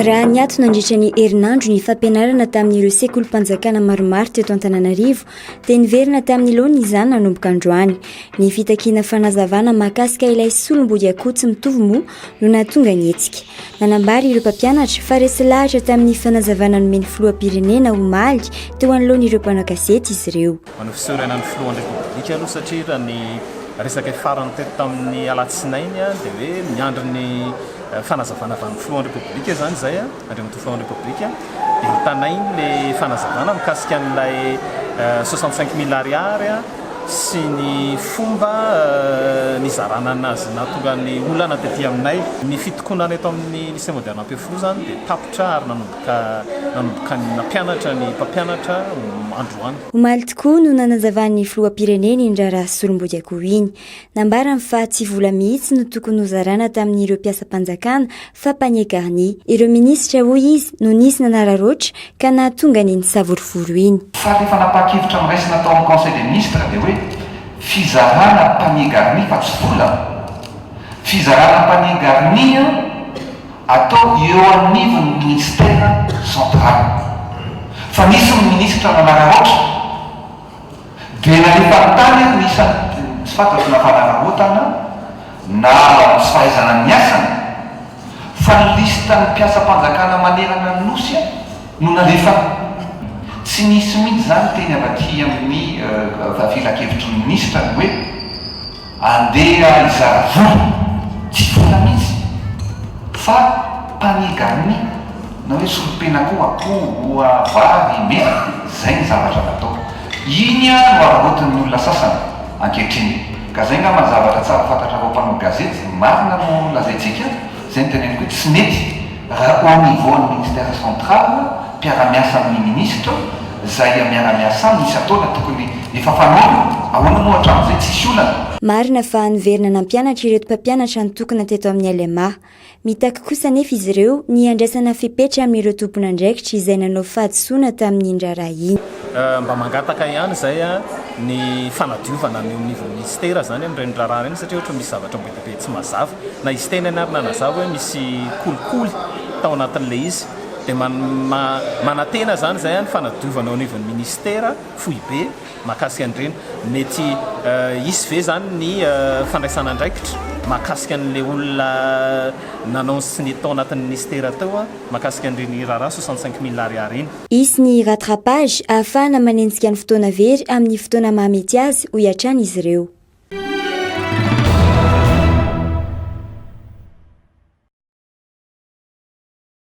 raha niatona andritra ny herinandro ny fampianarana tamin'ireo sekolim-panjakana maromaro teto Antananarivo dia niverina tamin'ny laona izany nanomboka androany. Ny fitakiana fanazavana mahakasika ilay solom-body akoho tsy mitovy moa no nahatonga ny hetsika. Nanambary ireo mpampianatra fa resy lahatra tamin'ny fanazavana nomeny filoham-pirenena omaly teo anoloan'ireo mpanao gazety izy ireo. Manofisorana ny filohan'ny repoblika aloha satria raha ny resaka farany teto tamin'ny alatsinainy dia hoe miandry ny fanazavana avy amin'ny filohan'ny repoblika zany zay andriamatoa filohan'ny repoblika dia hitanainy le fanazavana mikasika an'ilay 65 000 ariary sy ny fomba nizarana anazy nahatonga ny olana tetỳ aminay ny fitokonana eto amin'ny lycée moderne Ampefolo zany dia tapitra ary nanomboka ny nampianatra ny mpampianatra androany. Omaly tokoa no nanazavahan'ny filoham-pirenena Indraraha Solom-body akoho iny. Nambarany fa tsy vola mihitsy no tokony hozarana tamin'ireo mpiasam-panjakana fa panier garni. Ireo minisitra hoy izy no nisy nanararoatra ka nahatonga ny nisavorovoro iny. Fa rehefa napakevitra amin'iraisina tao amin'ny conseil des ministres dia hoe fizarana panier garni fa tsy vola. Fizarana panier garni atao eo anivon'ny ministère central. Fa nisy ny ministra nanararoatra dia narefa tany nisy tsy fantatro na fanararoatana na tsy fahaizana ny asany fa ny listan'ny mpiasam-panjakana manerana ny nosy no narefa tsy nisy mihitsy zany teny avaty amin'ny filakevitry ny ministra ny hoe andeha izara vola tsy vola mihitsy fa panier garni na hoe solopena koa akoho vary mena zay ny zavatra natao. Iny no ararotin'ny olona sasany ankehitriny ka zay nga mazavatra tsara fantatra ao mpanao gazety marina no lazaintsika zay ny teneniko hoe tsy mety raha au niveau ny ministère central mpiara-miasa amin'ny ministre zay miara-miasa misy ataona tokony efa fanaona ahoana moa hatramin'izay tsisy olana. Marina fa niverina nampianatra ireto mpampianatra ny tokona teto amin'ny Alema. Mitaky kosa nefa izy ireo ny andraisana fepetra amin'ireo tompon'andraikitra izay nanao fahadisoana tamin'ny Indraraha iny. Mba mangataka ihany zay ny fanadiovana ny niveau ministera zany amin'ireny raharaha ireny satria ohatra misy zavatra be tsy mazava na izy teny ary nanazava hoe misy kolikoly tao anatin'ilay izy dia manantena zany zay ny fanadiovana ao anivon'ny ministera fohy be mahakasika an'ireny mety isy ve zany ny fandraisana andraikitra mahakasika an'ilay olona nanao sy ny tao anatin'ny ministera tao mahakasika an'ireny raharaha 65 000 ariary iny. Isy ny rattrapage ahafahana manenjika ny fotoana very amin'ny fotoana mahamety azy ho iatrany izy ireo.